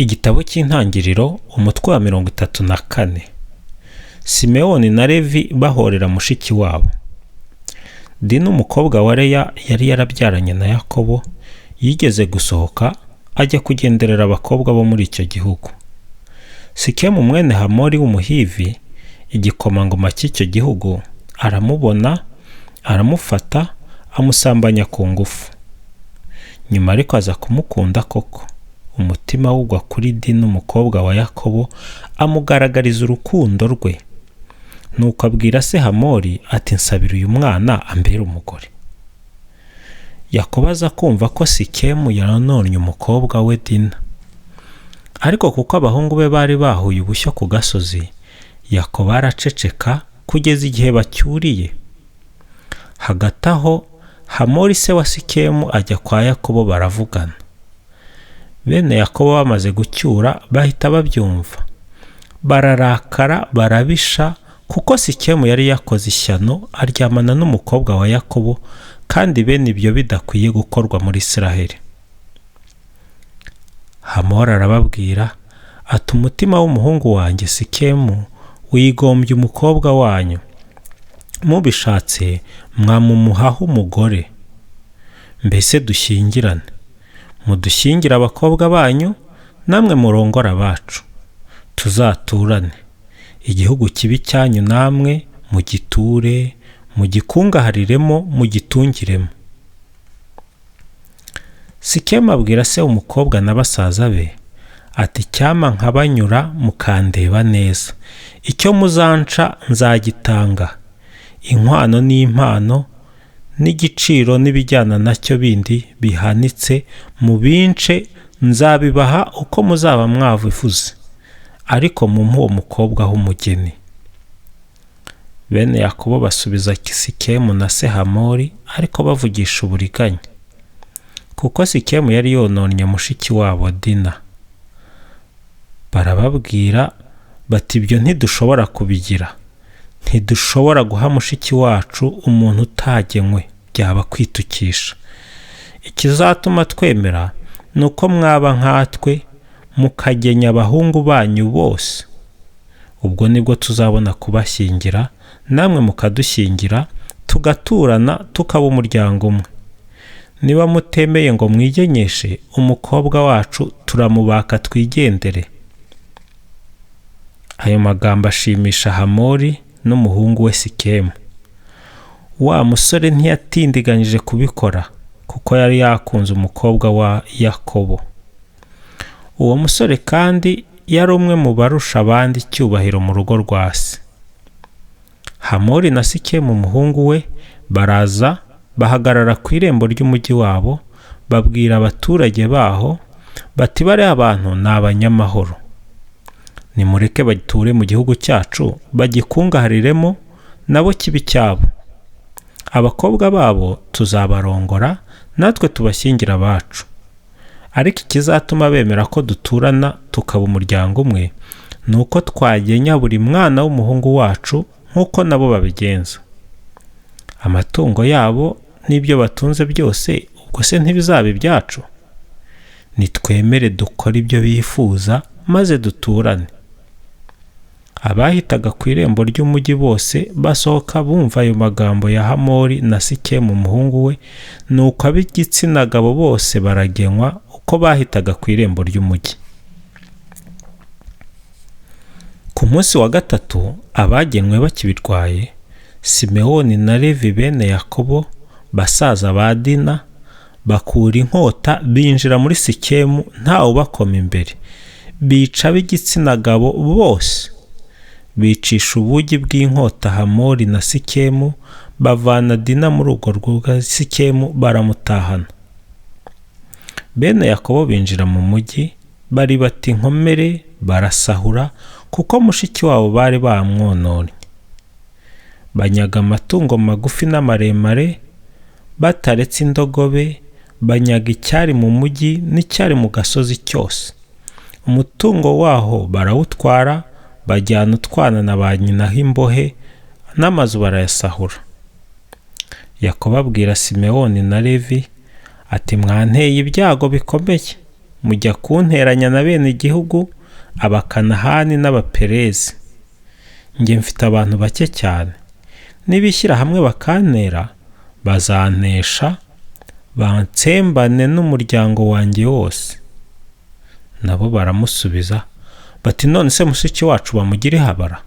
Igitabo cy'Intangiriro umutwe wa 34. Simewoni na Levi bahorera mushiki wabo. Dina umukobwa wa Leya yari yarabyaranye na Yakobo, yigeze gusohoka ajya kugenderera abakobwa bo muri icyo gihugu. Sikemu mwene Hamori w'umuhivi, igikomangoma cy'icyo gihugu, aramubona, aramufata, amusambanya ku ngufu. Nyuma ariko aza kumukunda koko. Umutima wugwa kuri Dina umukobwa wa Yakobo, amugaragariza urukundo rwe. Nuko abwira se Hamori ati nsabira uyu mwana ambere umugore. Yakobo aza kumva ko Sikemu yarononnye umukobwa we Dina. Ariko kuko abahungu be bari bahuye ubushyo ku gasozi, Yakobo araceceka kugeza igihe bacyuriye. Hagati aho Hamori se wa Sikemu ajya kwa Yakobo baravugana. Bene Yakobo bamaze gucyura bahita babyumva. Bararakara barabisha kuko Sikemu yari yakoze ishyano aryamana n'umukobwa wa Yakobo, kandi bene ibyo bidakwiye gukorwa muri Isiraheli. Hamori arababwira ati umutima w'umuhungu wanjye Sikemu wigombye umukobwa wanyu. Mubishatse mwamumuhaho umugore. Mbese dushyingirane. Mudushyingira abakobwa banyu, namwe murongora abacu. Tuzaturane. Igihugu kibi cyanyu namwe mugiture, mugikungahariremo, mugitungiremo. Sikemu abwira se umukobwa na basaza be ati cyama nkabanyura mukandeba neza. Icyo muzanca nzagitanga. Inkwano n'impano n'igiciro n'ibijyana nacyo bindi bihanitse mu bince nzabibaha uko muzaba mwavifuze, ariko mumpe uwo mukobwa w'umugeni. Bene Yakobo basubiza Sikemu na se Hamori, ariko bavugisha uburiganya, kuko Sikemu yari yononnye mushiki wabo Dina. Barababwira bati ibyo ntidushobora kubigira. Ntidushobora guha mushiki wacu umuntu utagenywe, byaba kwitukisha. Ikizatuma twemera nuko mwaba nkatwe mukagenya abahungu banyu bose. Ubwo nibwo tuzabona kubashyingira, namwe mukadushyingira, tugaturana tukaba umuryango umwe. Niba mutemeye ngo mwigenyeshe umukobwa wacu, turamubaka twigendere. Ayo magambo ashimisha Hamori n'umuhungu we Sikemu. Wa musore ntiyatindiganyije kubikora, kuko yari yakunze umukobwa wa Yakobo. Uwo musore kandi yari umwe mu barusha abandi icyubahiro mu rugo rwa se. Hamori na Sikemu umuhungu we baraza bahagarara ku irembo ry'umujyi wabo, babwira abaturage baho bati bariya abantu ni abanyamahoro. Nimureke bature mu gihugu cyacu, bagikungahariremo, nabo kibi cyabo. Abakobwa babo tuzabarongora, natwe tubashyingira abacu. Ariko ikizatuma bemera ko duturana tukaba umuryango umwe, nuko twagenya buri mwana w'umuhungu wacu nk'uko nabo babigenza. Amatungo yabo n'ibyo batunze byose, ubwo se ntibizaba ibyacu? Nitwemere dukora ibyo bifuza, maze duturane. Abahitaga ku irembo ry'umujyi bose basohoka bumva ayo magambo ya Hamori na Sikemu umuhungu we, nuko ab'igitsina gabo bose baragenywa uko bahitaga ku irembo ry'umujyi. Ku munsi wa gatatu abagenwe bakibitwaye, Simewoni na Levi bene Yakobo basaza ba Dina bakura inkota binjira muri Sikemu ntawe ubakoma imbere, bica ab'igitsina gabo bose. Bicisha ubugi bw'inkota Hamori na Sikemu, bavana Dina muri urwo rwa Sikemu baramutahana. Bene Yakobo binjira mu mujyi, bari bati inkomere, barasahura, kuko mushiki wabo bari bamwononnye. Banyaga amatungo magufi n'amaremare, bataretse indogobe, banyaga icyari mu mujyi n'icyari mu gasozi cyose. Umutungo waho barawutwara, bajyana utwana na ba nyina h'imbohe, n'amazu barayasahura. Yakobo abwira Simewoni na Levi ati mwanteye ibyago bikomeye. mujya kunteranya na bene igihugu, abakanahani n'abaperezi. Njye mfite abantu bake cyane. Nibishyira hamwe bakantera, bazantesha, bansembane n'umuryango wanjye wose. Nabo baramusubiza bati, none se mushiki wacu bamugire habara?